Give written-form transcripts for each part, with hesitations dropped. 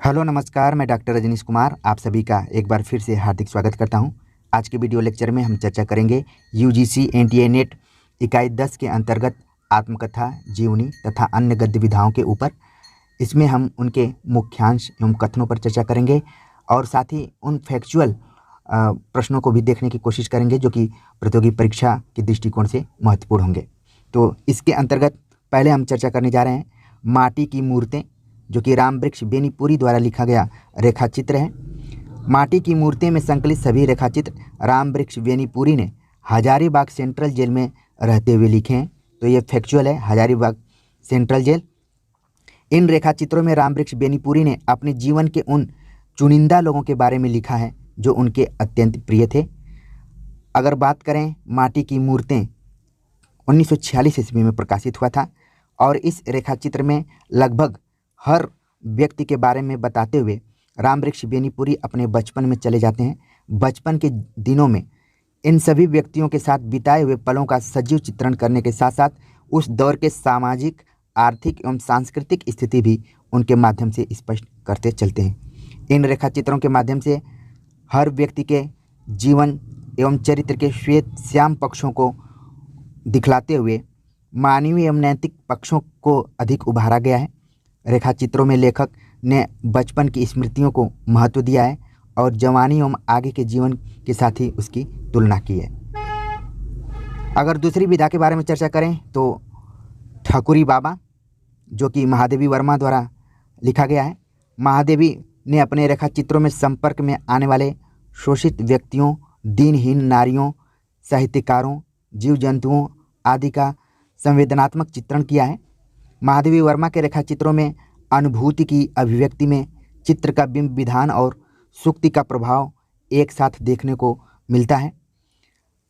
Hello नमस्कार, मैं doctor Rajneesh Kumar आप सभी का एक बार फिर से हार्दिक स्वागत करता हूं। आज के वीडियो लेक्चर में हम चर्चा करेंगे यूजीसी एनटीए नेट इकाई 10 के अंतर्गत आत्मकथा, जीवनी तथा अन्य गद्य विधाओं के ऊपर। इसमें हम उनके मुख्यांश एवं कथनों पर चर्चा करेंगे और साथ ही उन फैक्चुअल प्रश्नों को भी देखने की कोशिश करेंगे जो कि प्रतियोगी परीक्षा के दृष्टिकोण से महत्वपूर्ण होंगे। तो इसके अंतर्गत पहले हम चर्चा करने जा रहे हैं माटी की मूर्तें, जो कि रामवृक्ष बेनीपुरी द्वारा लिखा गया रेखाचित्र है। माटी की मूर्तें में संकलित सभी रेखाचित्र रामवृक्ष बेनीपुरी ने हजारीबाग सेंट्रल जेल में रहते हुए लिखे हैं। तो ये फैक्चुअल है, हजारीबाग सेंट्रल जेल। इन रेखाचित्रों में रामवृक्ष बेनीपुरी ने अपने जीवन के उन चुनिंदा लोगों के बारे में लिखा है जो उनके अत्यंत प्रिय थे। अगर बात करें, माटी की मूर्तें 1946 ईस्वी में प्रकाशित हुआ था और इस रेखाचित्र में लगभग हर व्यक्ति के बारे में बताते हुए रामवृक्ष बेनीपुरी अपने बचपन में चले जाते हैं। बचपन के दिनों में इन सभी व्यक्तियों के साथ बिताए हुए पलों का सजीव चित्रण करने के साथ साथ उस दौर के सामाजिक, आर्थिक एवं सांस्कृतिक स्थिति भी उनके माध्यम से स्पष्ट करते चलते हैं। इन रेखाचित्रों के माध्यम से हर व्यक्ति के जीवन एवं चरित्र के श्वेत श्याम पक्षों को दिखलाते हुए मानवीय एवं नैतिक पक्षों को अधिक उभारा गया है। रेखाचित्रों में लेखक ने बचपन की स्मृतियों को महत्व दिया है और जवानी एवं आगे के जीवन के साथ ही उसकी तुलना की है। अगर दूसरी विधा के बारे में चर्चा करें तो ठकुरी बाबा, जो कि महादेवी वर्मा द्वारा लिखा गया है। महादेवी ने अपने रेखाचित्रों में संपर्क में आने वाले शोषित व्यक्तियों, दीनहीन नारियों, साहित्यकारों, जीव जंतुओं आदि का संवेदनात्मक चित्रण किया है। महादेवी वर्मा के रेखाचित्रों में अनुभूति की अभिव्यक्ति में चित्र का बिंब विधान और सूक्ति का प्रभाव एक साथ देखने को मिलता है।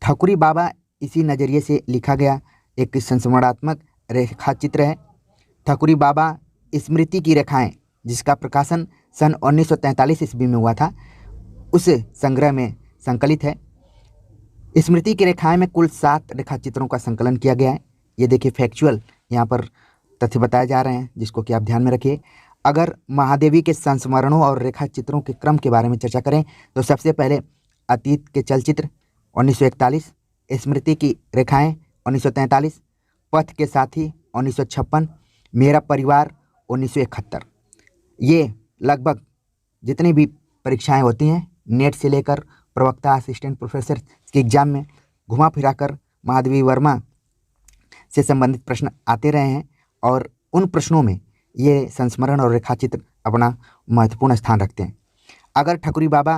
ठकुरी बाबा इसी नज़रिए से लिखा गया एक संस्मरणात्मक रेखाचित्र है। ठकुरी बाबा स्मृति की रेखाएं, जिसका प्रकाशन सन 1943 ईस्वी में हुआ था, उस संग्रह में संकलित है। स्मृति की रेखाएं में कुल 7 रेखाचित्रों का संकलन किया गया है। ये देखिए फैक्चुअल यहाँ पर तथ्य बताए जा रहे हैं, जिसको कि आप ध्यान में रखिए। अगर महादेवी के संस्मरणों और रेखाचित्रों के क्रम के बारे में चर्चा करें तो सबसे पहले अतीत के चलचित्र 1941, स्मृति की रेखाएं 1943, पथ के साथी 1956, मेरा परिवार 1971। ये लगभग जितनी भी परीक्षाएं होती हैं नेट से लेकर प्रवक्ता, असिस्टेंट प्रोफेसर के एग्जाम में घुमा फिरा कर महादेवी वर्मा से संबंधित प्रश्न आते रहे हैं और उन प्रश्नों में ये संस्मरण और रेखाचित्र अपना महत्वपूर्ण स्थान रखते हैं। अगर ठकुरी बाबा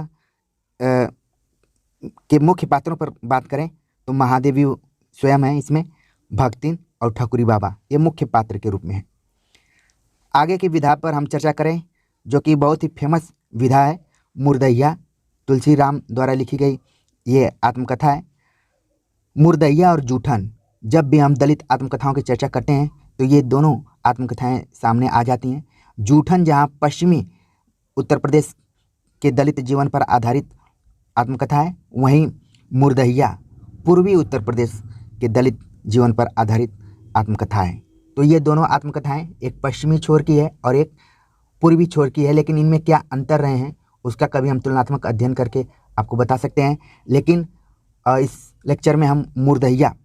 के मुख्य पात्रों पर बात करें तो महादेवी स्वयं है इसमें, भक्तिन और ठकुरी बाबा ये मुख्य पात्र के रूप में है। आगे की विधा पर हम चर्चा करें जो कि बहुत ही फेमस विधा है, मुर्दैया, तुलसी राम द्वारा लिखी गई ये आत्मकथा है। मुर्दैया और जूठन, जब भी हम दलित आत्मकथाओं की चर्चा करते हैं तो ये दोनों आत्मकथाएं सामने आ जाती हैं। जूठन जहां पश्चिमी उत्तर प्रदेश के दलित जीवन पर आधारित आत्मकथा है, वहीं मुर्दैया पूर्वी उत्तर प्रदेश के दलित जीवन पर आधारित आत्मकथा है। तो ये दोनों आत्मकथाएं एक पश्चिमी छोर की है और एक पूर्वी छोर की है, लेकिन इनमें क्या अंतर रहे हैं उसका कभी हम तुलनात्मक अध्ययन करके आपको बता सकते हैं। लेकिन इस लेक्चर में हम मुर्दैया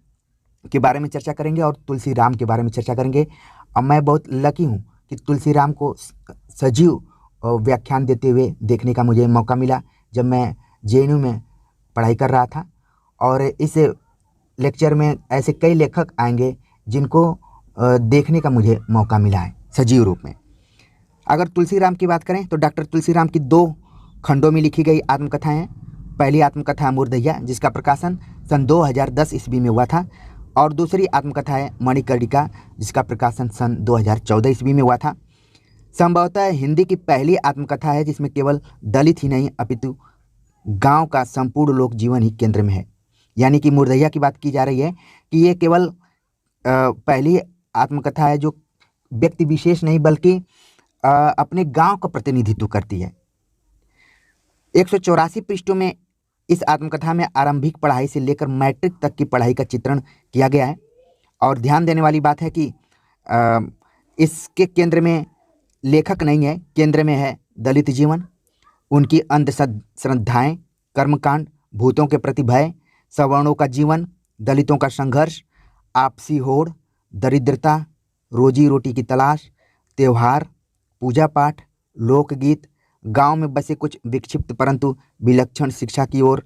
के बारे में चर्चा करेंगे और तुलसी राम के बारे में चर्चा करेंगे। अब मैं बहुत लकी हूँ कि तुलसी राम को सजीव व्याख्यान देते हुए देखने का मुझे मौका मिला जब मैं जेएनयू में पढ़ाई कर रहा था। और इस लेक्चर में ऐसे कई लेखक आएंगे जिनको देखने का मुझे मौका मिला है सजीव रूप में। अगर तुलसी राम की बात करें तो डॉक्टर तुलसी राम की 2 खंडों में लिखी गई आत्मकथाएँ हैं। पहली आत्मकथा मुर्दैया, जिसका प्रकाशन सन 2010 ईस्वी में हुआ था, और दूसरी आत्मकथा है मणिकर्णिका, जिसका प्रकाशन सन 2014 ईस्वी में हुआ था। संभवतः हिंदी की पहली आत्मकथा है जिसमें केवल दलित ही नहीं अपितु गांव का संपूर्ण लोक जीवन ही केंद्र में है। यानी कि मुर्दैया की बात की जा रही है कि ये केवल पहली आत्मकथा है जो व्यक्ति विशेष नहीं बल्कि अपने गांव का प्रतिनिधित्व करती है। 184 पृष्ठों में इस आत्मकथा में आरंभिक पढ़ाई से लेकर मैट्रिक तक की पढ़ाई का चित्रण किया गया है। और ध्यान देने वाली बात है कि इसके केंद्र में लेखक नहीं है, केंद्र में है दलित जीवन, उनकी अंधश्रद्धाएं, कर्मकांड, भूतों के प्रति भय, सवर्णों का जीवन, दलितों का संघर्ष, आपसी होड़, दरिद्रता, रोजी रोटी की तलाश, त्यौहार, पूजा पाठ, लोकगीत, गांव में बसे कुछ विक्षिप्त परंतु विलक्षण शिक्षा की ओर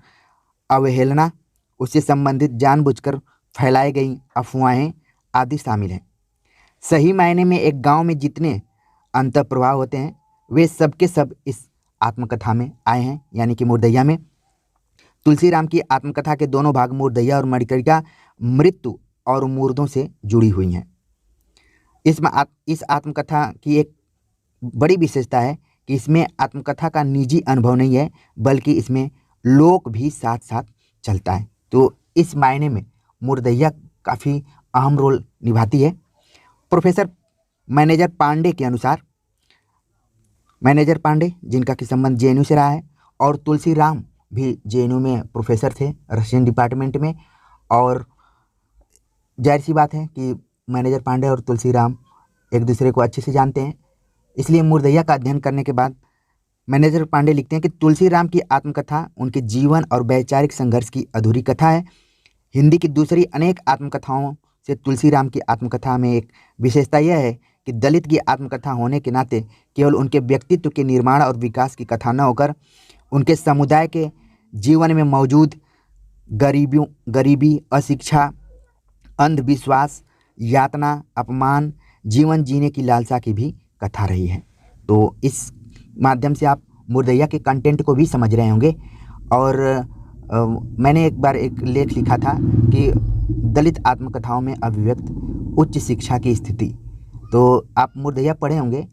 अवहेलना, उससे संबंधित जानबूझकर फैलाई गई अफवाहें आदि शामिल हैं। सही मायने में एक गांव में जितने अंतःप्रवाह होते हैं वे सब के सब इस आत्मकथा में आए हैं, यानी कि मुर्दैया में। तुलसीराम की आत्मकथा के दोनों भाग मुर्दैया और मणिकर्णिका मृत्यु और मुर्दों से जुड़ी हुई हैं। इस आत्मकथा की एक बड़ी विशेषता है कि इसमें आत्मकथा का निजी अनुभव नहीं है, बल्कि इसमें लोक भी साथ साथ चलता है। तो इस मायने में मुर्दैया काफ़ी अहम रोल निभाती है। प्रोफेसर मैनेजर पांडे के अनुसार, मैनेजर पांडे जिनका कि संबंध जेएनयू से रहा है, और तुलसीराम भी जेएनयू में प्रोफेसर थे रशियन डिपार्टमेंट में, और जाहिर सी बात है कि मैनेजर पांडे और तुलसीराम एक दूसरे को अच्छे से जानते हैं। इसलिए मुर्दैया का अध्ययन करने के बाद मैनेजर पांडे लिखते हैं कि तुलसीराम की आत्मकथा उनके जीवन और वैचारिक संघर्ष की अधूरी कथा है। हिंदी की दूसरी अनेक आत्मकथाओं से तुलसीराम की आत्मकथा में एक विशेषता यह है कि दलित की आत्मकथा होने के नाते केवल उनके व्यक्तित्व के निर्माण और विकास की कथा न होकर उनके समुदाय के जीवन में मौजूद गरीबी, अशिक्षा, अंधविश्वास, यातना, अपमान, जीवन जीने की लालसा की भी कथा रही है। तो इस माध्यम से आप मुर्दैया के कंटेंट को भी समझ रहे होंगे। और मैंने एक बार एक लेख लिखा था कि दलित आत्मकथाओं में अभिव्यक्त उच्च शिक्षा की स्थिति। तो आप मुर्दैया पढ़े होंगे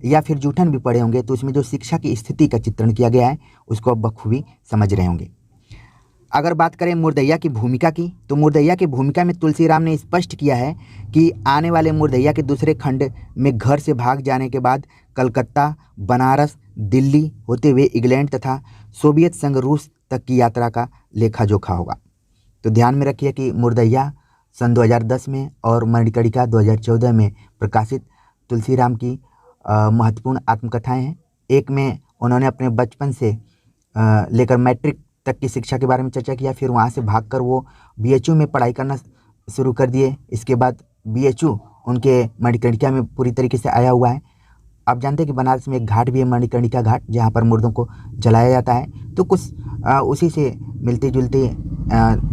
या फिर जूठन भी पढ़े होंगे, तो उसमें जो शिक्षा की स्थिति का चित्रण किया गया है उसको आप बखूबी समझ रहे होंगे। अगर बात करें मुर्दैया की भूमिका की, तो मुर्दैया की भूमिका में तुलसीराम ने स्पष्ट किया है कि आने वाले मुर्दैया के दूसरे खंड में घर से भाग जाने के बाद कलकत्ता, बनारस, दिल्ली होते हुए इंग्लैंड तथा सोवियत संघ रूस तक की यात्रा का लेखा जोखा होगा। तो ध्यान में रखिए कि मुर्दैया सन 2010 में और मणिकर्णिका 2014 में प्रकाशित तुलसीराम की महत्वपूर्ण आत्मकथाएं हैं। एक में उन्होंने अपने बचपन से लेकर मैट्रिक तक की शिक्षा के बारे में चर्चा किया, फिर वहाँ से भागकर वो बीएचयू में पढ़ाई करना शुरू कर दिए। इसके बाद बीएचयू उनके मणिकर्णिका में पूरी तरीके से आया हुआ है। आप जानते हैं कि बनारस में एक घाट भी है, मणिकर्णिका घाट, जहाँ पर मुर्दों को जलाया जाता है। तो कुछ उसी से मिलते जुलते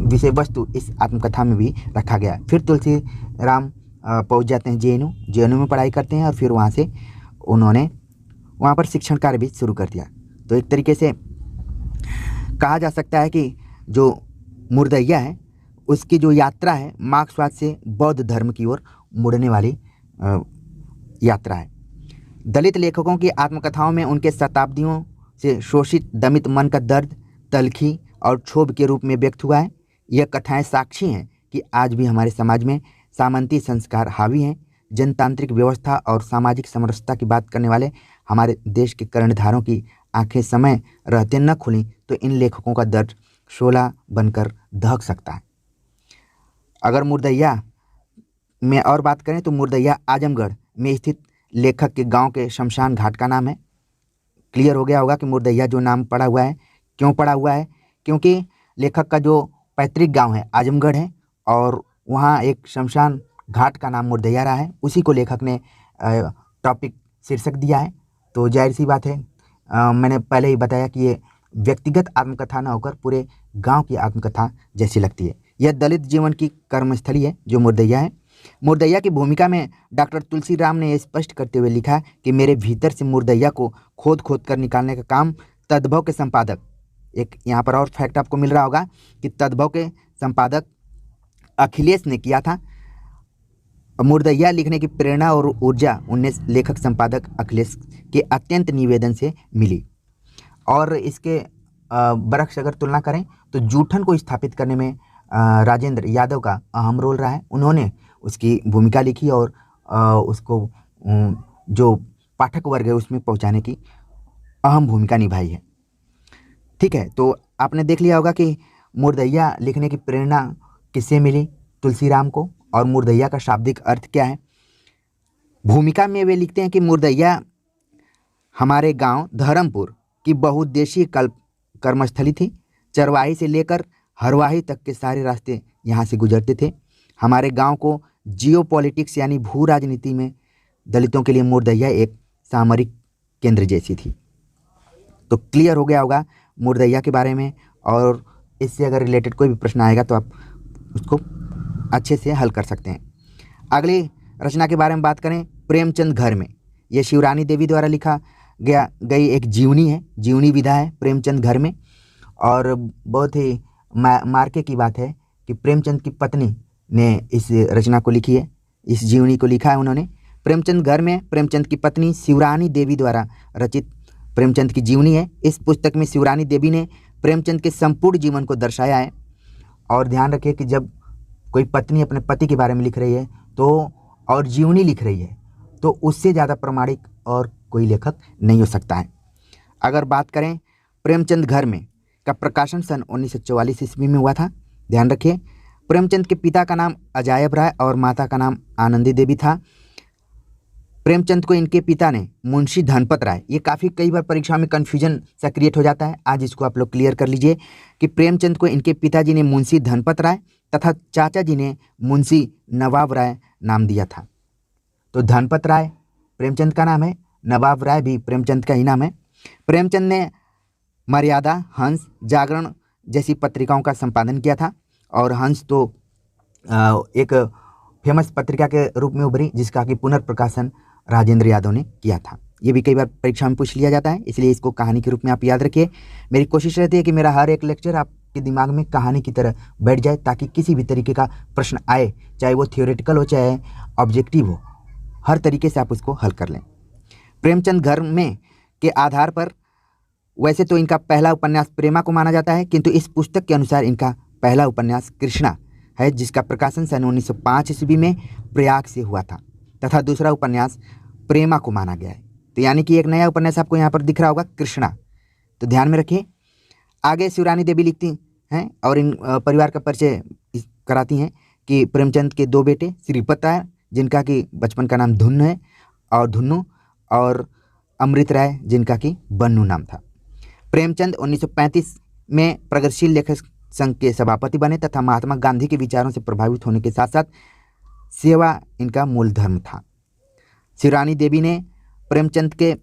विषय वस्तु इस आत्मकथा में भी रखा गया है। फिर तुलसीराम पहुँच जाते हैं जेएनयू में पढ़ाई करते हैं, और फिर वहाँ से उन्होंने वहाँ पर शिक्षण कार्य भी शुरू कर दिया। तो एक तरीके से कहा जा सकता है कि जो मुर्दैया है उसकी जो यात्रा है मार्क्सवाद से बौद्ध धर्म की ओर मुड़ने वाली यात्रा है। दलित लेखकों की आत्मकथाओं में उनके शताब्दियों से शोषित दमित मन का दर्द, तलखी और क्षोभ के रूप में व्यक्त हुआ है। यह कथाएं साक्षी हैं कि आज भी हमारे समाज में सामंती संस्कार हावी हैं। जनतांत्रिक व्यवस्था और सामाजिक समरसता की बात करने वाले हमारे देश के कर्णधारों की आंखें समय रहते न खुलीं तो इन लेखकों का दर्द शोला बनकर दहक सकता है। अगर मुर्दैया में और बात करें तो मुर्दैया आजमगढ़ में स्थित लेखक के गांव के शमशान घाट का नाम है। क्लियर हो गया होगा कि मुर्दैया जो नाम पड़ा हुआ है क्यों पड़ा हुआ है, क्योंकि लेखक का जो पैतृक गांव है आजमगढ़ है और वहाँ एक शमशान घाट का नाम मुर्दैया रहा है। उसी को लेखक ने टॉपिक शीर्षक दिया है। तो जाहिर सी बात है, मैंने पहले ही बताया कि ये व्यक्तिगत आत्मकथा न होकर पूरे गांव की आत्मकथा जैसी लगती है। यह दलित जीवन की कर्मस्थली है जो मुर्दैया है। मुर्दैया की भूमिका में डॉक्टर तुलसीराम ने यह स्पष्ट करते हुए लिखा कि मेरे भीतर से मुर्दैया को खोद खोद कर निकालने का काम तद्भव के संपादक, एक यहाँ पर और फैक्ट आपको मिल रहा होगा कि तद्भव के संपादक अखिलेश ने किया था। मुर्दैया लिखने की प्रेरणा और ऊर्जा उन्हें लेखक संपादक अखिलेश के अत्यंत निवेदन से मिली। और इसके बरक्स अगर तुलना करें तो जूठन को स्थापित करने में राजेंद्र यादव का अहम रोल रहा है। उन्होंने उसकी भूमिका लिखी और उसको जो पाठक वर्ग है उसमें पहुंचाने की अहम भूमिका निभाई है। ठीक है, तो आपने देख लिया होगा कि मुर्दैया लिखने की प्रेरणा किससे मिली, तुलसीराम को, और मुर्दैया का शाब्दिक अर्थ क्या है। भूमिका में वे लिखते हैं कि मुर्दैया हमारे गांव धर्मपुर की बहुउद्देशीय कर्मस्थली थी। चरवाही से लेकर हरवाही तक के सारे रास्ते यहाँ से गुजरते थे। हमारे गांव को जियो पॉलिटिक्स यानी भू राजनीति में दलितों के लिए मुर्दैया एक सामरिक केंद्र जैसी थी। तो क्लियर हो गया होगा मुर्दैया के बारे में, और इससे अगर रिलेटेड कोई भी प्रश्न आएगा तो आप उसको अच्छे से हल कर सकते हैं। अगली रचना के बारे में बात करें, प्रेमचंद घर में। यह शिवरानी देवी द्वारा लिखा गई एक जीवनी है, जीवनी विधा है प्रेमचंद घर में। और बहुत ही मार्के की बात है कि प्रेमचंद की पत्नी ने इस रचना को लिखी है, इस जीवनी को लिखा है उन्होंने। प्रेमचंद घर में प्रेमचंद की पत्नी शिवरानी देवी द्वारा रचित प्रेमचंद की जीवनी है। इस पुस्तक में शिवरानी देवी ने प्रेमचंद के संपूर्ण जीवन को दर्शाया है। और ध्यान रखिए कि जब कोई पत्नी अपने पति के बारे में लिख रही है तो और जीवनी लिख रही है तो उससे ज़्यादा प्रामाणिक और कोई लेखक नहीं हो सकता है। अगर बात करें प्रेमचंद घर में का प्रकाशन सन 1944 ईस्वी में हुआ था। ध्यान रखिए, प्रेमचंद के पिता का नाम अजायब राय और माता का नाम आनंदी देवी था। प्रेमचंद को इनके पिता ने मुंशी धनपत राय, ये काफ़ी कई बार परीक्षा में कन्फ्यूजन सा क्रिएट हो जाता है, आज इसको आप लोग क्लियर कर लीजिए कि प्रेमचंद को इनके पिताजी ने मुंशी धनपत राय तथा चाचा जी ने मुंशी नवाब राय नाम दिया था। तो धनपत राय प्रेमचंद का नाम है, नवाब राय भी प्रेमचंद का ही नाम है। प्रेमचंद ने मर्यादा, हंस, जागरण जैसी पत्रिकाओं का संपादन किया था। और हंस तो एक फेमस पत्रिका के रूप में उभरी जिसका कि पुनर्प्रकाशन राजेंद्र यादव ने किया था। ये भी कई बार परीक्षा में पूछ लिया जाता है, इसलिए इसको कहानी के रूप में आप याद रखिए। मेरी कोशिश रहती है कि मेरा हर एक लेक्चर आपके दिमाग में कहानी की तरह बैठ जाए, ताकि किसी भी तरीके का प्रश्न आए, चाहे वो थियोरेटिकल हो चाहे ऑब्जेक्टिव हो, हर तरीके से आप उसको हल कर लें। प्रेमचंद घर में के आधार पर वैसे तो इनका पहला उपन्यास प्रेमा को माना जाता है, किंतु इस पुस्तक के अनुसार इनका पहला उपन्यास कृष्णा है, जिसका प्रकाशन सन 1905 ईस्वी में प्रयाग से हुआ था, तथा दूसरा उपन्यास प्रेमा को माना गया है। तो यानी कि एक नया उपन्यास आपको यहाँ पर दिख रहा होगा, कृष्णा। तो ध्यान में रखिए। आगे शिवरानी देवी लिखती हैं और इन परिवार का परिचय कराती हैं कि प्रेमचंद के दो बेटे श्रीपत राय, जिनका कि बचपन का नाम धुन्न है और धुन्नु, और अमृत राय, जिनका कि बन्नू नाम था। प्रेमचंद 1935 में प्रगतिशील लेखक संघ के सभापति बने तथा महात्मा गांधी के विचारों से प्रभावित होने के साथ साथ सेवा इनका मूल धर्म था। शिवरानी देवी ने प्रेमचंद के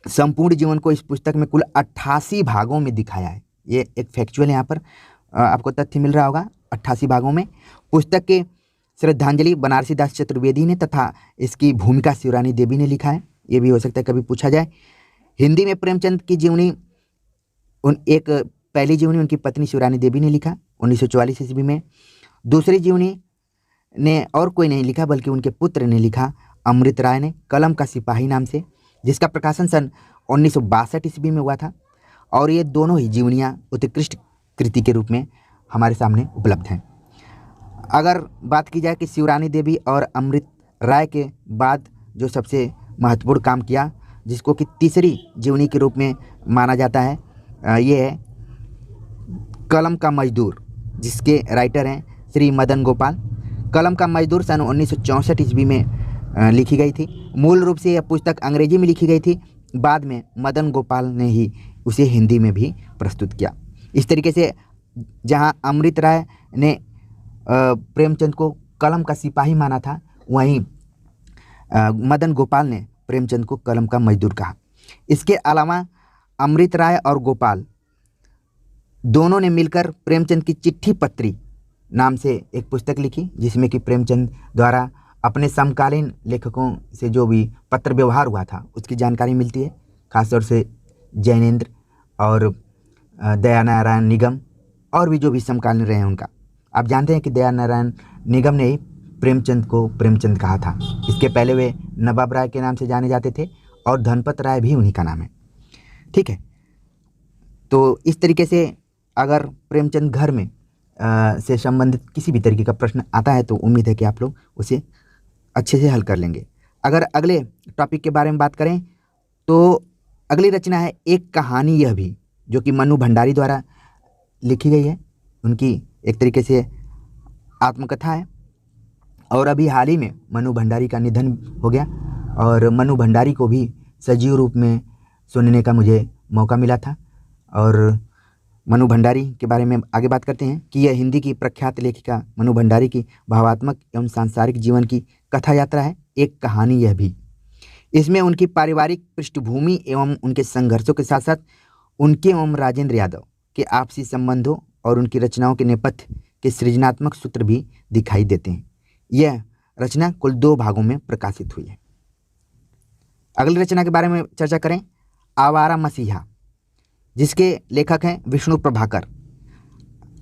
संपूर्ण जीवन को इस पुस्तक में कुल 88 भागों में दिखाया है। ये एक फैक्चुअल यहाँ पर आपको तथ्य मिल रहा होगा, 88 भागों में। पुस्तक के श्रद्धांजलि बनारसी दास चतुर्वेदी ने तथा इसकी भूमिका शिवरानी देवी ने लिखा है। ये भी हो सकता है कभी पूछा जाए। हिंदी में प्रेमचंद की जीवनी पहली जीवनी उनकी पत्नी शिवरानी देवी ने लिखा 1944 ईस्वी में। दूसरी जीवनी ने और कोई नहीं लिखा बल्कि उनके पुत्र ने लिखा, अमृत राय ने, कलम का सिपाही नाम से, जिसका प्रकाशन सन 1962 ईस्वी में हुआ था। और ये दोनों ही जीवनियाँ उत्कृष्ट कृति के रूप में हमारे सामने उपलब्ध हैं। अगर बात की जाए कि शिवरानी देवी और अमृत राय के बाद जो सबसे महत्वपूर्ण काम किया, जिसको कि तीसरी जीवनी के रूप में माना जाता है, ये है कलम का मजदूर, जिसके राइटर हैं श्री मदन गोपाल। कलम का मजदूर सन 1964 ईस्वी में लिखी गई थी। मूल रूप से यह पुस्तक अंग्रेजी में लिखी गई थी, बाद में मदन गोपाल ने ही उसे हिंदी में भी प्रस्तुत किया। इस तरीके से जहां अमृत राय ने प्रेमचंद को कलम का सिपाही माना था, वहीं मदन गोपाल ने प्रेमचंद को कलम का मजदूर कहा। इसके अलावा अमृत राय और गोपाल दोनों ने मिलकर प्रेमचंद की चिट्ठी पत्री नाम से एक पुस्तक लिखी, जिसमें कि प्रेमचंद द्वारा अपने समकालीन लेखकों से जो भी पत्र व्यवहार हुआ था उसकी जानकारी मिलती है, खासतौर से जैनेन्द्र और दयानारायण निगम और भी जो भी समकालीन रहे हैं उनका। आप जानते हैं कि दयानारायण निगम ने ही प्रेमचंद को प्रेमचंद कहा था। इसके पहले वे नवाब राय के नाम से जाने जाते थे और धनपत राय भी उन्हीं का नाम है। ठीक है, तो इस तरीके से अगर प्रेमचंद घर में से संबंधित किसी भी तरीके का प्रश्न आता है तो उम्मीद है कि आप लोग उसे अच्छे से हल कर लेंगे। अगर अगले टॉपिक के बारे में बात करें तो अगली रचना है एक कहानी यह भी, जो कि मनु भंडारी द्वारा लिखी गई है। उनकी एक तरीके से आत्मकथा है और अभी हाल ही में मनु भंडारी का निधन हो गया और मनु भंडारी को भी सजीव रूप में सुनने का मुझे मौका मिला था। और मनु भंडारी के बारे में आगे बात करते हैं कि यह हिंदी की प्रख्यात लेखिका मनु भंडारी की भावात्मक एवं सांसारिक जीवन की कथा यात्रा है, एक कहानी यह भी। इसमें उनकी पारिवारिक पृष्ठभूमि एवं उनके संघर्षों के साथ साथ उनके एवं राजेंद्र यादव के आपसी संबंधों और उनकी रचनाओं के नेपथ्य के सृजनात्मक सूत्र भी दिखाई देते हैं। यह रचना कुल 2 भागों में प्रकाशित हुई है। अगली रचना के बारे में चर्चा करें, आवारा मसीहा, जिसके लेखक हैं विष्णु प्रभाकर।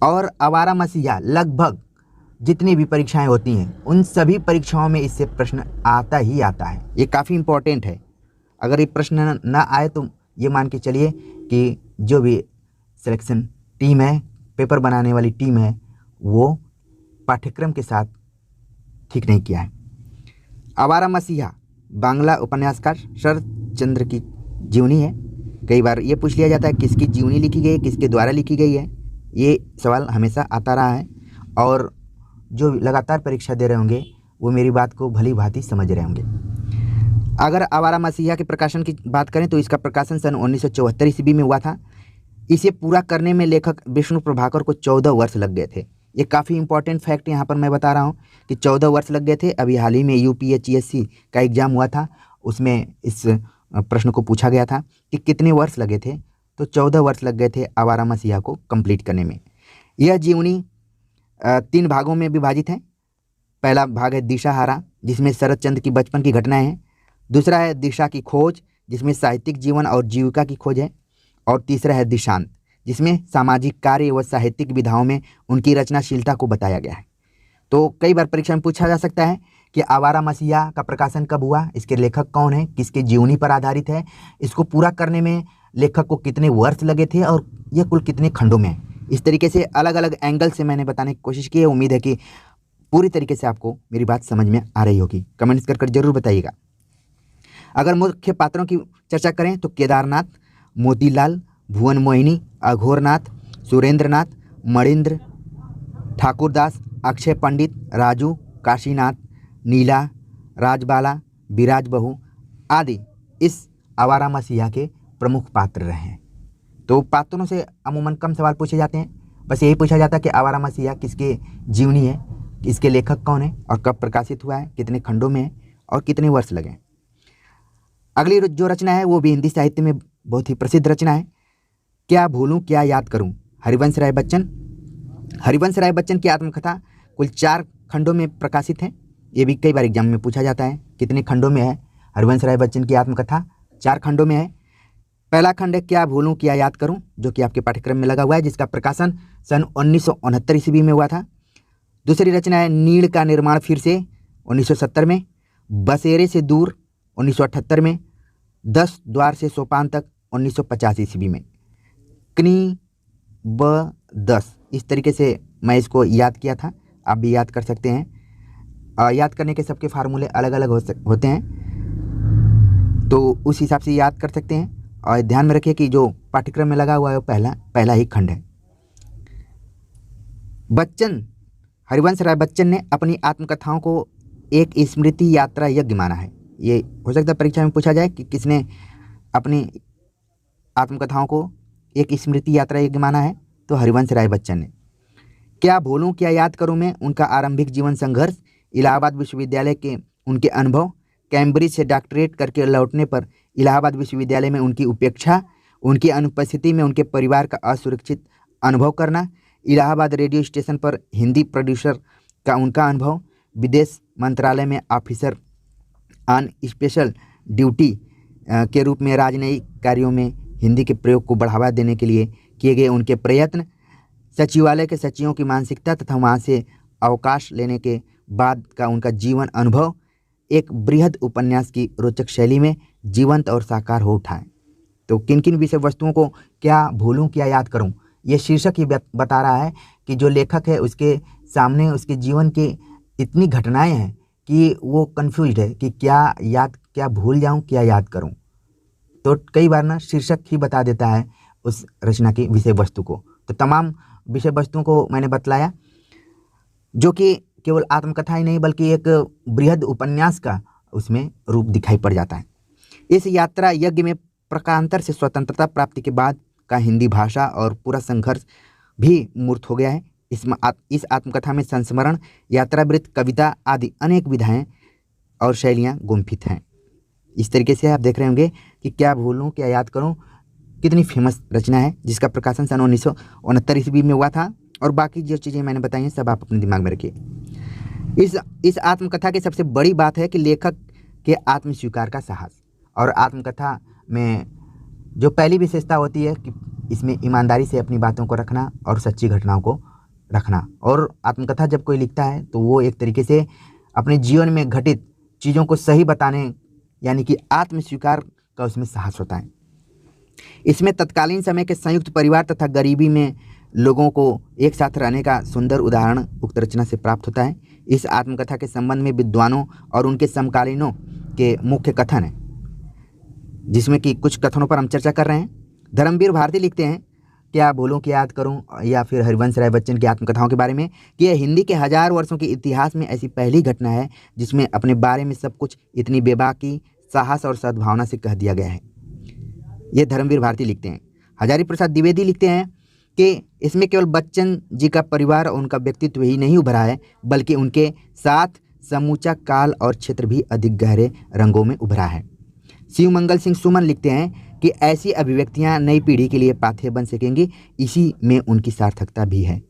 और आवारा मसीहा लगभग जितनी भी परीक्षाएं होती हैं उन सभी परीक्षाओं में इससे प्रश्न आता ही आता है। ये काफ़ी इम्पोर्टेंट है। अगर ये प्रश्न ना आए तो ये मान के चलिए कि जो भी सिलेक्शन टीम है, पेपर बनाने वाली टीम है, वो पाठ्यक्रम के साथ ठीक नहीं किया है। आवारा मसीहा बांग्ला उपन्यासकार शरद चंद्र की जीवनी है। कई बार ये पूछ लिया जाता है किसकी जीवनी लिखी गई है, किसके द्वारा लिखी गई है। ये सवाल हमेशा आता रहा है और जो लगातार परीक्षा दे रहे होंगे वो मेरी बात को भली भांति समझ रहे होंगे। अगर आवारा मसीहा के प्रकाशन की बात करें तो इसका प्रकाशन सन 1974 ईस्वी में हुआ था। इसे पूरा करने में लेखक विष्णु प्रभाकर को 14 वर्ष लग गए थे। ये काफ़ी इंपॉर्टेंट फैक्ट यहाँ पर मैं बता रहा हूँ कि 14 वर्ष लग गए थे। अभी हाल ही में UPSC का एग्ज़ाम हुआ था, उसमें इस प्रश्न को पूछा गया था कि कितने वर्ष लगे थे, तो 14 वर्ष लग गए थे आवारा मसीहा को कंप्लीट करने में। यह जीवनी 3 भागों में विभाजित है। पहला भाग है दिशाहारा, जिसमें शरद चंद्र की बचपन की घटनाएं हैं। दूसरा है दिशा की खोज, जिसमें साहित्यिक जीवन और जीविका की खोज है। और तीसरा है दिशांत, जिसमें सामाजिक कार्य व साहित्यिक विधाओं में उनकी रचनाशीलता को बताया गया है। तो कई बार परीक्षा में पूछा जा सकता है कि आवारा मसीहा का प्रकाशन कब हुआ, इसके लेखक कौन है, किसके जीवनी पर आधारित है, इसको पूरा करने में लेखक को कितने वर्ष लगे थे और यह कुल कितने खंडों में है। इस तरीके से अलग अलग एंगल से मैंने बताने की कोशिश की है। उम्मीद है कि पूरी तरीके से आपको मेरी बात समझ में आ रही होगी। कमेंट्स कर जरूर बताइएगा। अगर मुख्य पात्रों की चर्चा करें तो केदारनाथ, मोतीलाल, भुवन मोहिनी, अघोरनाथ, सुरेंद्रनाथ, मणिंद्र, ठाकुरदास, अक्षय पंडित, राजू, काशीनाथ, नीला, राजबाला, विराज बहू आदि इस आवारा मसीहा के प्रमुख पात्र रहे हैं। तो पात्रों से अमूमन कम सवाल पूछे जाते हैं, बस यही पूछा जाता है कि आवारा मसीहा किसके जीवनी है, इसके लेखक कौन है और कब प्रकाशित हुआ है, कितने खंडों में है और कितने वर्ष लगे। अगली जो रचना है वो भी हिंदी साहित्य में बहुत ही प्रसिद्ध रचना है, क्या भूलूं क्या याद करूं, हरिवंश राय बच्चन। हरिवंश राय बच्चन की आत्मकथा कुल 4 खंडों में प्रकाशित है। ये भी कई बार एग्जाम में पूछा जाता है कितने खंडों में है। हरिवंश राय बच्चन की आत्मकथा 4 खंडों में है। पहला खंड है क्या भूलूं क्या याद करूं, जो कि आपके पाठ्यक्रम में लगा हुआ है, जिसका प्रकाशन सन 1969 ईस्वी में हुआ था। दूसरी रचना है नीड़ का निर्माण फिर से 1970 में, बसेरे से दूर 1978 में, 10 द्वार से सोपान तक 1950 ईस्वी में। कनी ब 10 इस तरीके से मैं इसको याद किया था, आप भी याद कर सकते हैं। याद करने के सबके फार्मूले अलग अलग होते हैं, तो उस हिसाब से याद कर सकते हैं। और ध्यान में रखिए कि जो पाठ्यक्रम में लगा हुआ है वो पहला ही खंड है। बच्चन, हरिवंश राय बच्चन ने अपनी आत्मकथाओं को एक स्मृति यात्रा यज्ञ माना है। ये हो सकता है परीक्षा में पूछा जाए कि किसने अपनी आत्मकथाओं को एक स्मृति यात्रा यज्ञ माना है, तो हरिवंश राय बच्चन ने। क्या भूलूं क्या याद करूं में उनका आरंभिक जीवन संघर्ष, इलाहाबाद विश्वविद्यालय के उनके अनुभव, कैम्ब्रिज से डॉक्टरेट करके लौटने पर इलाहाबाद विश्वविद्यालय में उनकी उपेक्षा, उनकी अनुपस्थिति में उनके परिवार का असुरक्षित अनुभव करना, इलाहाबाद रेडियो स्टेशन पर हिंदी प्रोड्यूसर का उनका अनुभव, विदेश मंत्रालय में ऑफिसर ऑन स्पेशल ड्यूटी के रूप में राजनयिक कार्यों में हिंदी के प्रयोग को बढ़ावा देने के लिए किए गए उनके प्रयत्न, सचिवालय के सचिवों की मानसिकता तथा वहाँ से अवकाश लेने के बाद का उनका जीवन अनुभव एक बृहद उपन्यास की रोचक शैली में जीवंत और साकार हो उठा है। तो किन किन विषय वस्तुओं को क्या भूलूं क्या याद करूं, ये शीर्षक ही बता रहा है कि जो लेखक है उसके सामने उसके जीवन की इतनी घटनाएं हैं कि वो कंफ्यूज्ड है कि क्या भूल जाऊं क्या याद करूं। तो कई बार ना शीर्षक ही बता देता है उस रचना की विषय वस्तु को। तो तमाम विषय वस्तुओं को मैंने बतलाया, जो कि केवल आत्मकथा ही नहीं बल्कि एक बृहद उपन्यास का उसमें रूप दिखाई पड़ जाता है। इस यात्रा यज्ञ में प्रकारांतर से स्वतंत्रता प्राप्ति के बाद का हिंदी भाषा और पूरा संघर्ष भी मूर्त हो गया है। इस आत्मकथा में संस्मरण, यात्रावृत्त, कविता आदि अनेक विधाएं और शैलियाँ गुम्फित हैं। इस तरीके से आप देख रहे होंगे कि क्या भूलूं क्या याद करूं कितनी फेमस रचना है, जिसका प्रकाशन सन 1969 ईस्वी में हुआ था। और बाकी जो चीज़ें मैंने बताई हैं सब आप अपने दिमाग में रखिए। इस आत्मकथा की सबसे बड़ी बात है कि लेखक के आत्मस्वीकार का साहस। और आत्मकथा में जो पहली विशेषता होती है कि इसमें ईमानदारी से अपनी बातों को रखना और सच्ची घटनाओं को रखना। और आत्मकथा जब कोई लिखता है तो वो एक तरीके से अपने जीवन में घटित चीज़ों को सही बताने, यानी कि आत्मस्वीकार का उसमें साहस होता है। इसमें तत्कालीन समय के संयुक्त परिवार तथा गरीबी में लोगों को एक साथ रहने का सुंदर उदाहरण उक्त रचना से प्राप्त होता है। इस आत्मकथा के संबंध में विद्वानों और उनके समकालीनों के मुख्य कथन हैं, जिसमें कि कुछ कथनों पर हम चर्चा कर रहे हैं। धर्मवीर भारती लिखते हैं, क्या भूलूं क्या याद करूं, या फिर हरिवंश राय बच्चन की आत्मकथाओं के बारे में, कि यह हिंदी के 1000 वर्षों के इतिहास में ऐसी पहली घटना है जिसमें अपने बारे में सब कुछ इतनी बेबाकी, साहस और सद्भावना से कह दिया गया है। ये धर्मवीर भारती लिखते हैं। हजारी प्रसाद द्विवेदी लिखते हैं कि इसमें केवल बच्चन जी का परिवार और उनका व्यक्तित्व ही नहीं उभरा है, बल्कि उनके साथ समूचा काल और क्षेत्र भी अधिक गहरे रंगों में उभरा है। शिवमंगल सिंह सुमन लिखते हैं कि ऐसी अभिव्यक्तियां नई पीढ़ी के लिए पाथेय बन सकेंगी, इसी में उनकी सार्थकता भी है।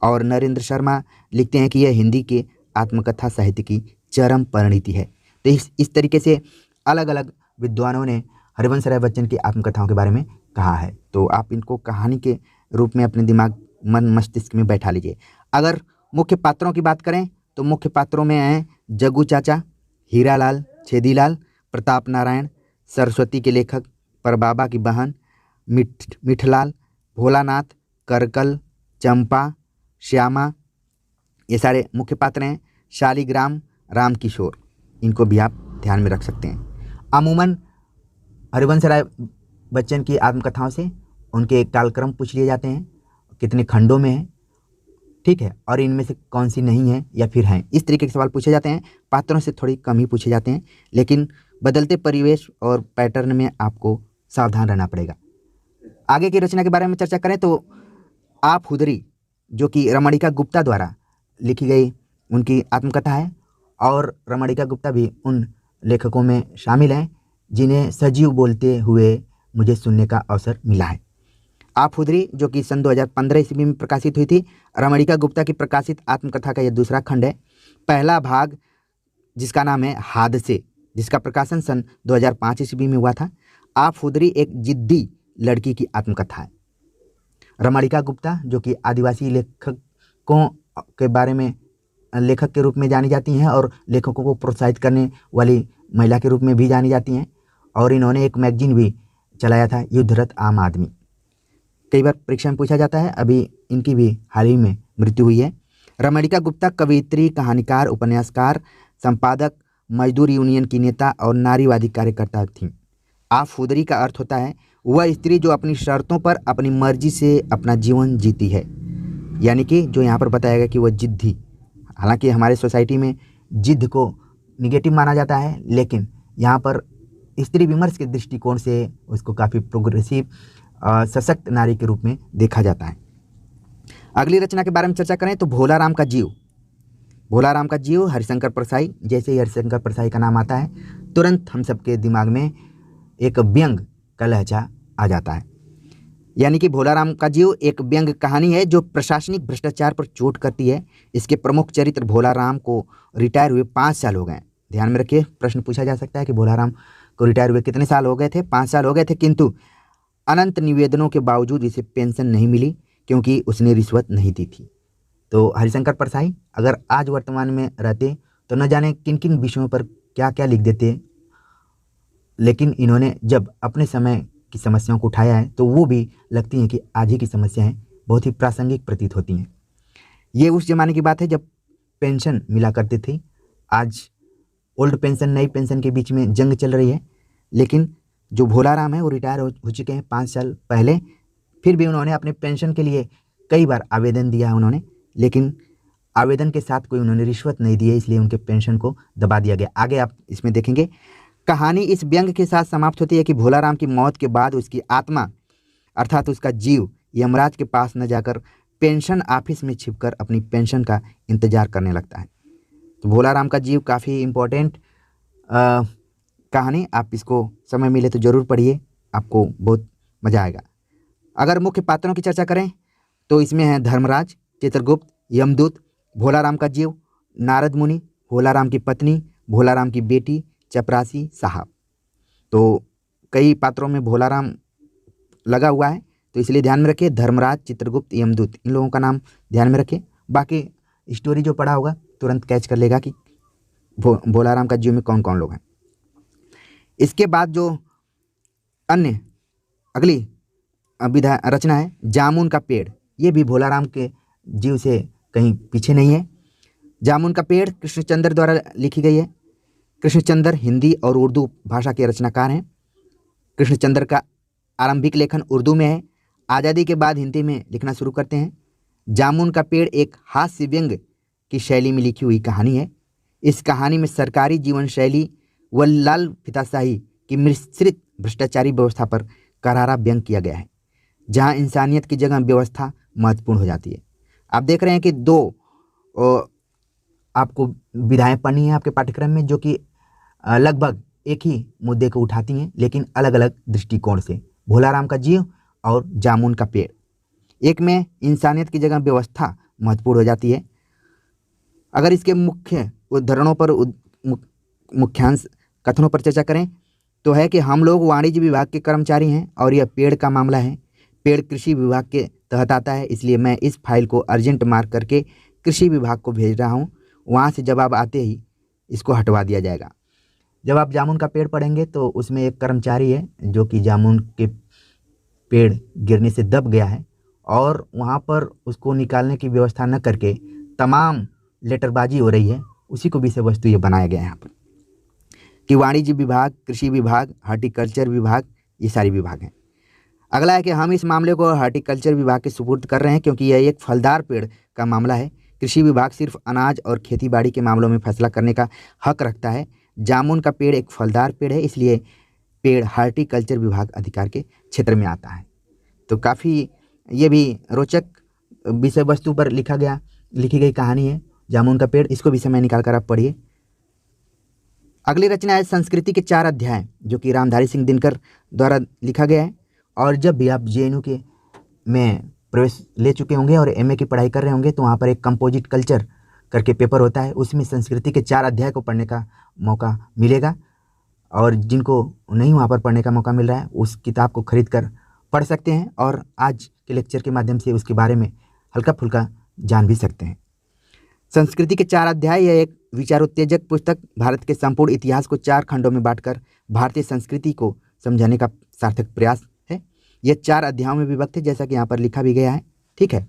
और नरेंद्र शर्मा लिखते हैं कि यह हिंदी के आत्मकथा साहित्य की चरम परिणति है। तो इस तरीके से अलग अलग विद्वानों ने हरिवंश राय बच्चन की आत्मकथाओं के बारे में कहा है। तो आप इनको कहानी के रूप में अपने दिमाग, मन, मस्तिष्क में बैठा लीजिए। अगर मुख्य पात्रों की बात करें तो मुख्य पात्रों में हैं जग्गू चाचा, हीरालाल, छेदीलाल, प्रताप नारायण, सरस्वती के लेखक, परबाबा की बहन, मिठलाल, भोलानाथ, करकल, चंपा, श्यामा, ये सारे मुख्य पात्र हैं। शालिग्राम, राम किशोर, इनको भी आप ध्यान में रख सकते हैं। अमूमन हरिवंश राय बच्चन की आत्मकथाओं से उनके कालक्रम पूछ लिए जाते हैं, कितने खंडों में है, ठीक है, और इनमें से कौन सी नहीं है या फिर हैं, इस तरीके के सवाल पूछे जाते हैं। पात्रों से थोड़ी कम ही पूछे जाते हैं, लेकिन बदलते परिवेश और पैटर्न में आपको सावधान रहना पड़ेगा। आगे की रचना के बारे में चर्चा करें तो आप हुदरी, जो कि रमणिका गुप्ता द्वारा लिखी गई उनकी आत्मकथा है, और रमणिका गुप्ता भी उन लेखकों में शामिल हैं जिन्हें सजीव बोलते हुए मुझे सुनने का अवसर मिला है। आप हुदरी, जो कि सन 2015 ईस्वी में प्रकाशित हुई थी, रमणिका गुप्ता की प्रकाशित आत्मकथा का यह दूसरा खंड है। पहला भाग, जिसका नाम है हादसे, जिसका प्रकाशन सन 2005 ईस्वी में हुआ था। आप हुदरी एक जिद्दी लड़की की आत्मकथा है। रमणिका गुप्ता, जो कि आदिवासी लेखकों के बारे में लेखक के रूप में जानी जाती हैं और लेखकों को प्रोत्साहित करने वाली महिला के रूप में भी जानी जाती हैं, और इन्होंने एक मैगजीन भी चलाया था, युद्धरत आम आदमी। कई बार परीक्षा में पूछा जाता है, अभी इनकी भी हाल ही में मृत्यु हुई है। रमणिका गुप्ता कवयित्री, कहानीकार, उपन्यासकार, संपादक, मजदूर यूनियन की नेता और नारीवादी कार्यकर्ता थीं। आप हुदरी का अर्थ होता है वह स्त्री जो अपनी शर्तों पर अपनी मर्जी से अपना जीवन जीती है, यानी कि जो यहाँ पर बताया गया कि वह जिद्दी। हालांकि हमारे सोसाइटी में जिद्द को निगेटिव माना जाता है, लेकिन यहाँ पर स्त्री विमर्श के दृष्टिकोण से उसको काफ़ी प्रोग्रेसिव, सशक्त नारी के रूप में देखा जाता है। अगली रचना के बारे में चर्चा करें तो भोलाराम का जीव। भोलाराम का जीव हरिशंकर परसाई, जैसे ही हरिशंकर परसाई का नाम आता है तुरंत हम सबके दिमाग में एक व्यंग का लहजा आ जाता है। यानी कि भोलाराम का जीव एक व्यंग कहानी है जो प्रशासनिक भ्रष्टाचार पर चोट करती है। इसके प्रमुख चरित्र भोलाराम को रिटायर हुए 5 साल हो गए। ध्यान में रखिए, प्रश्न पूछा जा सकता है कि भोलाराम को रिटायर हुए कितने साल हो गए थे? 5 साल हो गए थे, किंतु अनंत निवेदनों के बावजूद इसे पेंशन नहीं मिली क्योंकि उसने रिश्वत नहीं दी थी। तो हरिशंकर परसाई अगर आज वर्तमान में रहते तो न जाने किन किन विषयों पर क्या क्या लिख देते, लेकिन इन्होंने जब अपने समय की समस्याओं को उठाया है तो वो भी लगती हैं कि आज ही की समस्याएं बहुत ही प्रासंगिक प्रतीत होती हैं। ये उस ज़माने की बात है जब पेंशन मिला करती थी। आज ओल्ड पेंशन नई पेंशन के बीच में जंग चल रही है, लेकिन जो भोलाराम है वो रिटायर हो चुके हैं 5 साल पहले। फिर भी उन्होंने अपने पेंशन के लिए कई बार आवेदन दिया है उन्होंने, लेकिन आवेदन के साथ कोई उन्होंने रिश्वत नहीं दी है, इसलिए उनके पेंशन को दबा दिया गया। आगे आप इसमें देखेंगे कहानी इस व्यंग के साथ समाप्त होती है कि भोलाराम की मौत के बाद उसकी आत्मा अर्थात उसका जीव यमराज के पास न जाकर पेंशन ऑफिस में छिपकर अपनी पेंशन का इंतजार करने लगता है। तो भोलाराम का जीव काफ़ी इम्पोर्टेंट कहानी, आप इसको समय मिले तो ज़रूर पढ़िए, आपको बहुत मज़ा आएगा। अगर मुख्य पात्रों की चर्चा करें तो इसमें है धर्मराज, चित्रगुप्त, यमदूत, भोलाराम का जीव, नारद मुनि, भोलाराम की पत्नी, भोलाराम की बेटी, चपरासी, साहब। तो कई पात्रों में भोलाराम लगा हुआ है, तो इसलिए ध्यान में रखिए धर्मराज, चित्रगुप्त, यमदूत, इन लोगों का नाम ध्यान में रखिए। बाकी स्टोरी जो पढ़ा होगा तुरंत कैच कर लेगा कि भोलाराम का जीव में कौन कौन लोग हैं। इसके बाद जो अन्य अगली विधा रचना है जामुन का पेड़, ये भी भोलाराम के जीव से कहीं पीछे नहीं है। जामुन का पेड़ कृष्णचंद्र द्वारा लिखी गई है। कृष्णचंद्र हिंदी और उर्दू भाषा के रचनाकार हैं। कृष्णचंद्र का आरंभिक लेखन उर्दू में है, आज़ादी के बाद हिंदी में लिखना शुरू करते हैं। जामुन का पेड़ एक हास्य व्यंग की शैली में लिखी हुई कहानी है। इस कहानी में सरकारी जीवन शैली व लाल फिताशाही की मिश्रित भ्रष्टाचारी व्यवस्था पर करारा व्यंग किया गया है, जहां इंसानियत की जगह व्यवस्था महत्वपूर्ण हो जाती है। आप देख रहे हैं कि दो आपको विधाएं पढ़नी है आपके पाठ्यक्रम में, जो कि लगभग एक ही मुद्दे को उठाती हैं लेकिन अलग अलग दृष्टिकोण से। भोलाराम का जीव और जामुन का पेड़। एक में इंसानियत की जगह व्यवस्था महत्वपूर्ण हो जाती है। अगर इसके मुख्य उदाहरणों पर मुख्यांश कथनों पर चर्चा करें तो है कि हम लोग वाणिज्य विभाग के कर्मचारी हैं और यह पेड़ का मामला है। पेड़ कृषि विभाग के तहत आता है, इसलिए मैं इस फाइल को अर्जेंट मार्क करके कृषि विभाग को भेज रहा हूँ। वहाँ से जवाब आते ही इसको हटवा दिया जाएगा। जब आप जामुन का पेड़ पढ़ेंगे तो उसमें एक कर्मचारी है जो कि जामुन के पेड़ गिरने से दब गया है और वहाँ पर उसको निकालने की व्यवस्था न करके तमाम लेटरबाजी हो रही है। उसी को विषय वस्तु ये बनाया गया है यहाँ पर कि वाणिज्य विभाग, कृषि विभाग, हॉर्टिकल्चर विभाग, ये सारे विभाग हैं। अगला है कि हम इस मामले को हॉर्टिकल्चर विभाग के सुपुर्द कर रहे हैं क्योंकि यह एक फलदार पेड़ का मामला है। कृषि विभाग सिर्फ अनाज और खेतीबाड़ी के मामलों में फैसला करने का हक रखता है। जामुन का पेड़ एक फलदार पेड़ है, इसलिए पेड़ हॉर्टिकल्चर विभाग अधिकार के क्षेत्र में आता है। तो काफ़ी ये भी रोचक विषय वस्तु पर लिखी गई कहानी है जामुन का पेड़। इसको भी समय निकाल कर आप पढ़िए। अगली रचना है संस्कृति के 4 अध्याय, जो कि रामधारी सिंह दिनकर द्वारा लिखा गया है। और जब भी आप JNU के में प्रवेश ले चुके होंगे और MA की पढ़ाई कर रहे होंगे तो वहाँ पर एक कंपोजिट कल्चर करके पेपर होता है, उसमें संस्कृति के 4 अध्याय को पढ़ने का मौका मिलेगा। और जिनको नहीं वहाँ पर पढ़ने का मौका मिल रहा है उस किताब को खरीद कर पढ़ सकते हैं और आज के लेक्चर के माध्यम से उसके बारे में हल्का फुल्का जान भी सकते हैं। संस्कृति के 4 अध्याय यह एक विचारोत्तेजक पुस्तक भारत के संपूर्ण इतिहास को 4 खंडों में बांटकर भारतीय संस्कृति को समझाने का सार्थक प्रयास है। यह 4 अध्यायों में विभक्त है, जैसा कि यहाँ पर लिखा भी गया है। ठीक है।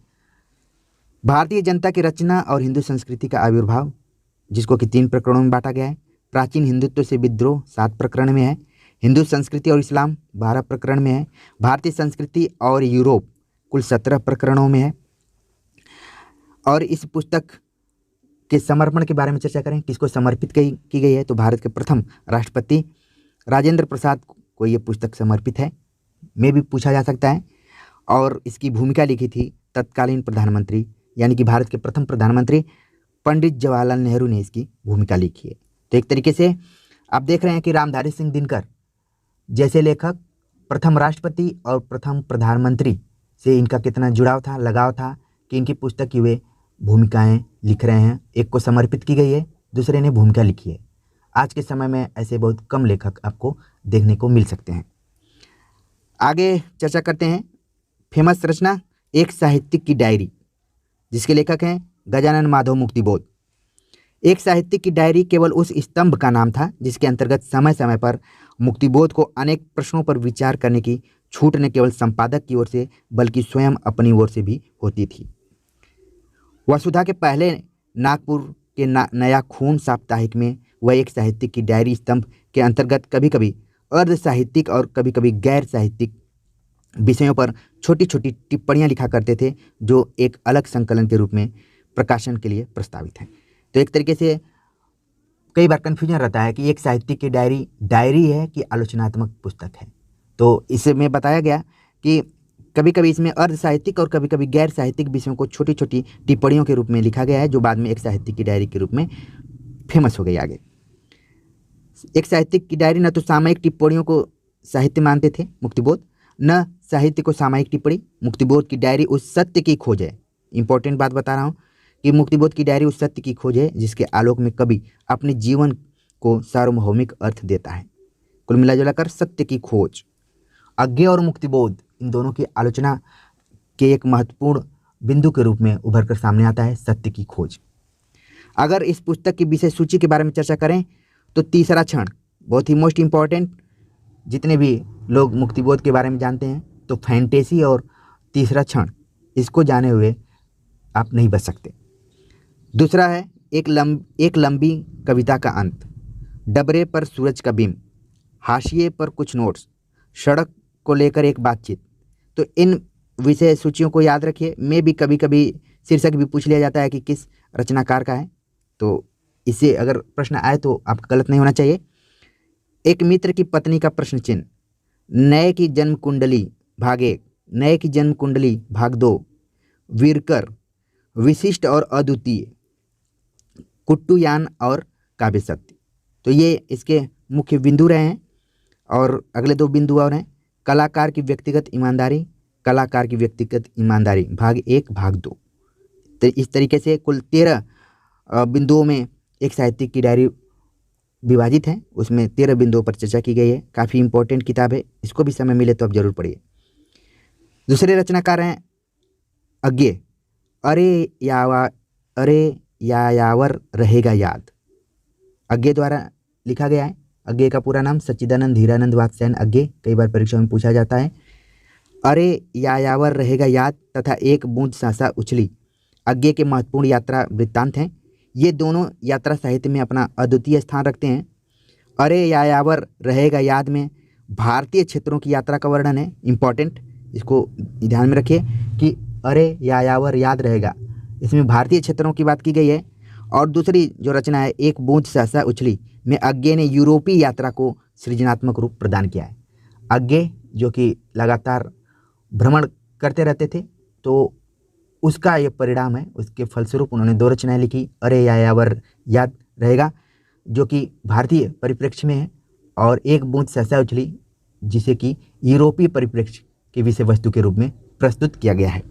भारतीय जनता की रचना और हिंदू संस्कृति का आविर्भाव, जिसको कि 3 प्रकरणों में बांटा गया है। प्राचीन हिंदुत्व से विद्रोह 7 प्रकरण में है। हिंदू संस्कृति और इस्लाम 12 प्रकरण में है। भारतीय संस्कृति और यूरोप कुल 17 प्रकरणों में है। और इस पुस्तक के समर्पण के बारे में चर्चा करें, किसको समर्पित की गई है, तो भारत के प्रथम राष्ट्रपति राजेंद्र प्रसाद को ये पुस्तक समर्पित है, में भी पूछा जा सकता है। और इसकी भूमिका लिखी थी तत्कालीन प्रधानमंत्री, यानी कि भारत के प्रथम प्रधानमंत्री पंडित जवाहरलाल नेहरू ने इसकी भूमिका लिखी है। तो एक तरीके से आप देख रहे हैं कि रामधारी सिंह दिनकर जैसे लेखक प्रथम राष्ट्रपति और प्रथम प्रधानमंत्री से इनका कितना जुड़ाव था, लगाव था कि इनकी पुस्तक की वे भूमिकाएं लिख रहे हैं। एक को समर्पित की गई है, दूसरे ने भूमिका लिखी है। आज के समय में ऐसे बहुत कम लेखक आपको देखने को मिल सकते हैं। आगे चर्चा करते हैं फेमस रचना एक साहित्यिक की डायरी, जिसके लेखक हैं गजानन माधव मुक्तिबोध। एक साहित्यिक की डायरी केवल उस स्तंभ का नाम था जिसके अंतर्गत समय समय पर मुक्तिबोध को अनेक प्रश्नों पर विचार करने की छूट न केवल संपादक की ओर से बल्कि स्वयं अपनी ओर से भी होती थी। वसुधा के पहले नागपुर के नया खून साप्ताहिक में वह एक साहित्यिक की डायरी स्तंभ के अंतर्गत कभी कभी अर्ध साहित्यिक और कभी कभी गैर साहित्यिक विषयों पर छोटी छोटी टिप्पणियां लिखा करते थे, जो एक अलग संकलन के रूप में प्रकाशन के लिए प्रस्तावित हैं। तो एक तरीके से कई बार कन्फ्यूजन रहता है कि एक साहित्यिक की डायरी है कि आलोचनात्मक पुस्तक है। तो इसमें बताया गया कि कभी कभी इसमें अर्ध साहित्यिक और कभी कभी गैर साहित्यिक विषयों को छोटी छोटी टिप्पणियों के रूप में लिखा गया है, जो बाद में एक साहित्यिक की डायरी के रूप में फेमस हो गई आगे। एक साहित्यिक की डायरी न तो सामयिक टिप्पणियों को साहित्य मानते थे मुक्तिबोध, न साहित्य को सामयिक टिप्पणी। मुक्तिबोध की डायरी उस सत्य की खोज है, इंपॉर्टेंट बात बता रहा हूँ कि मुक्तिबोध की डायरी उस सत्य की खोज है जिसके आलोक में कवि अपने जीवन को सार्वभौमिक अर्थ देता है। कुल मिला कर सत्य की खोज। अज्ञेय और मुक्तिबोध इन दोनों की आलोचना के एक महत्वपूर्ण बिंदु के रूप में उभर कर सामने आता है सत्य की खोज। अगर इस पुस्तक की विषय सूची के बारे में चर्चा करें तो तीसरा क्षण बहुत ही मोस्ट इम्पॉर्टेंट। जितने भी लोग मुक्तिबोध के बारे में जानते हैं तो फैंटेसी और तीसरा क्षण, इसको जाने हुए आप नहीं बच सकते। दूसरा है एक लंबी कविता का अंत, डबरे पर सूरज का बिंब, हाशिए पर कुछ नोट्स, सड़क को लेकर एक बातचीत। तो इन विषय सूचियों को याद रखिए। मैं भी कभी कभी शीर्षक भी पूछ लिया जाता है कि किस रचनाकार का है, तो इससे अगर प्रश्न आए तो आपका गलत नहीं होना चाहिए। एक मित्र की पत्नी का प्रश्न चिन्ह, नए की जन्म कुंडली भाग 1, नए की जन्म कुंडली भाग 2, वीरकर, विशिष्ट और अद्वितीय, कुट्टूयान और काव्य सत्य। तो ये इसके मुख्य बिंदु रहे हैं। और अगले 2 बिंदु और हैं, कलाकार की व्यक्तिगत ईमानदारी, कलाकार की व्यक्तिगत ईमानदारी भाग 1 भाग 2। तो इस तरीके से कुल 13 बिंदुओं में एक साहित्यिक की डायरी विभाजित है। उसमें 13 बिंदुओं पर चर्चा की गई है। काफ़ी इंपॉर्टेंट किताब है, इसको भी समय मिले तो आप जरूर पढ़िए। दूसरे रचनाकार हैं अज्ञेय। अरे यायावर रहेगा याद, अज्ञेय द्वारा लिखा गया है। अज्ञेय का पूरा नाम सच्चिदानंद धीरानंद वात्स्यायन अज्ञेय, कई बार परीक्षा में पूछा जाता है। अरे यायावर रहेगा याद तथा एक बूंद सांसा उछली अज्ञेय के महत्वपूर्ण यात्रा वृत्तांत हैं। ये दोनों यात्रा साहित्य में अपना अद्वितीय स्थान रखते हैं। अरे यायावर रहेगा याद में भारतीय क्षेत्रों की यात्रा का वर्णन है, इम्पॉर्टेंट, इसको ध्यान में रखिए कि अरे यायावर याद रहेगा, इसमें भारतीय क्षेत्रों की बात की गई है। और दूसरी जो रचना है एक बूंद सहसा उछली में अज्ञेय ने यूरोपीय यात्रा को सृजनात्मक रूप प्रदान किया है। अज्ञेय जो कि लगातार भ्रमण करते रहते थे, तो उसका ये परिणाम है, उसके फलस्वरूप उन्होंने 2 रचनाएं लिखी। अरे यायावर याद रहेगा जो कि भारतीय परिप्रेक्ष्य में है, और एक बूंद सहसा उछली जिसे कि यूरोपीय परिप्रेक्ष्य के विषय वस्तु के रूप में प्रस्तुत किया गया है।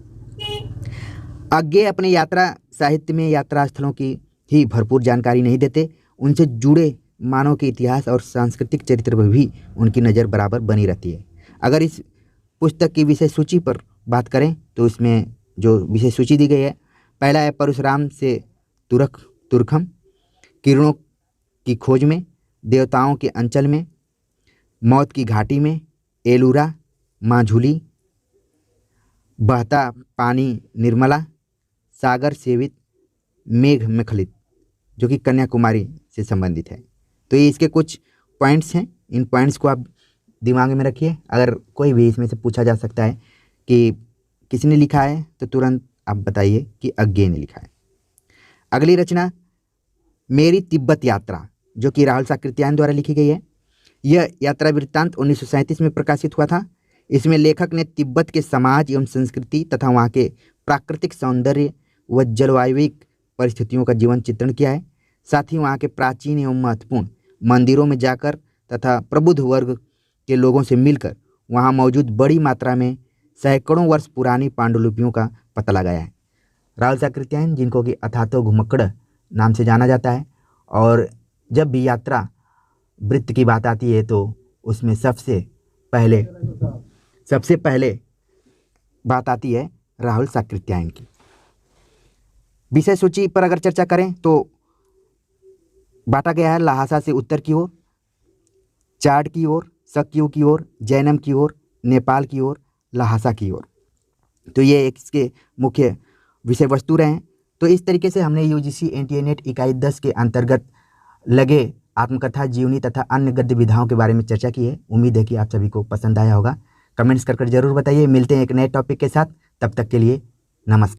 अज्ञेय अपने यात्रा साहित्य में यात्रा स्थलों की ही भरपूर जानकारी नहीं देते, उनसे जुड़े मानव के इतिहास और सांस्कृतिक चरित्र पर भी उनकी नज़र बराबर बनी रहती है। अगर इस पुस्तक की विषय सूची पर बात करें तो इसमें जो विषय सूची दी गई है, पहला है परशुराम से तुरखम, किरणों की खोज में, देवताओं के अंचल में, मौत की घाटी में, एलूरा, मांझुली, बहता पानी निर्मला, सागर सेवित, मेघ मखलित, जो कि कन्याकुमारी से संबंधित है। तो ये इसके कुछ पॉइंट्स हैं, इन पॉइंट्स को आप दिमाग में रखिए। अगर कोई भी इसमें से पूछा जा सकता है कि किसने लिखा है तो तुरंत आप बताइए कि अज्ञेय ने लिखा है। अगली रचना मेरी तिब्बत यात्रा, जो कि राहुल साकृत्यायन द्वारा लिखी गई है। यह यात्रा वृत्तांत 1937 में प्रकाशित हुआ था। इसमें लेखक ने तिब्बत के समाज एवं संस्कृति तथा वहाँ के प्राकृतिक सौंदर्य व जलवायुविक परिस्थितियों का जीवन चित्रण किया है। साथ ही वहाँ के प्राचीन एवं महत्वपूर्ण मंदिरों में जाकर तथा प्रबुद्ध वर्ग के लोगों से मिलकर वहाँ मौजूद बड़ी मात्रा में सैकड़ों वर्ष पुरानी पांडुलिपियों का पता लगाया है। राहुल साकृत्यायन, जिनको कि अथातो घुमक्कड़ नाम से जाना जाता है, और जब भी यात्रा वृत्त की बात आती है तो उसमें सबसे पहले बात आती है राहुल साकृत्यायन की। विषय सूची पर अगर चर्चा करें तो बांटा गया है लहासा से उत्तर की ओर, चाड की ओर, सक्यू की ओर, जैनम की ओर, नेपाल की ओर, लहासा की ओर। तो ये इसके मुख्य विषय वस्तु रहे हैं। तो इस तरीके से हमने यूजीसी एनटीए नेट इकाई 10 के अंतर्गत लगे आत्मकथा, जीवनी तथा अन्य गद्य विधाओं के बारे में चर्चा की है। उम्मीद है कि आप सभी को पसंद आया होगा। कमेंट्स कर जरूर बताइए। मिलते हैं एक नए टॉपिक के साथ, तब तक के लिए नमस्कार।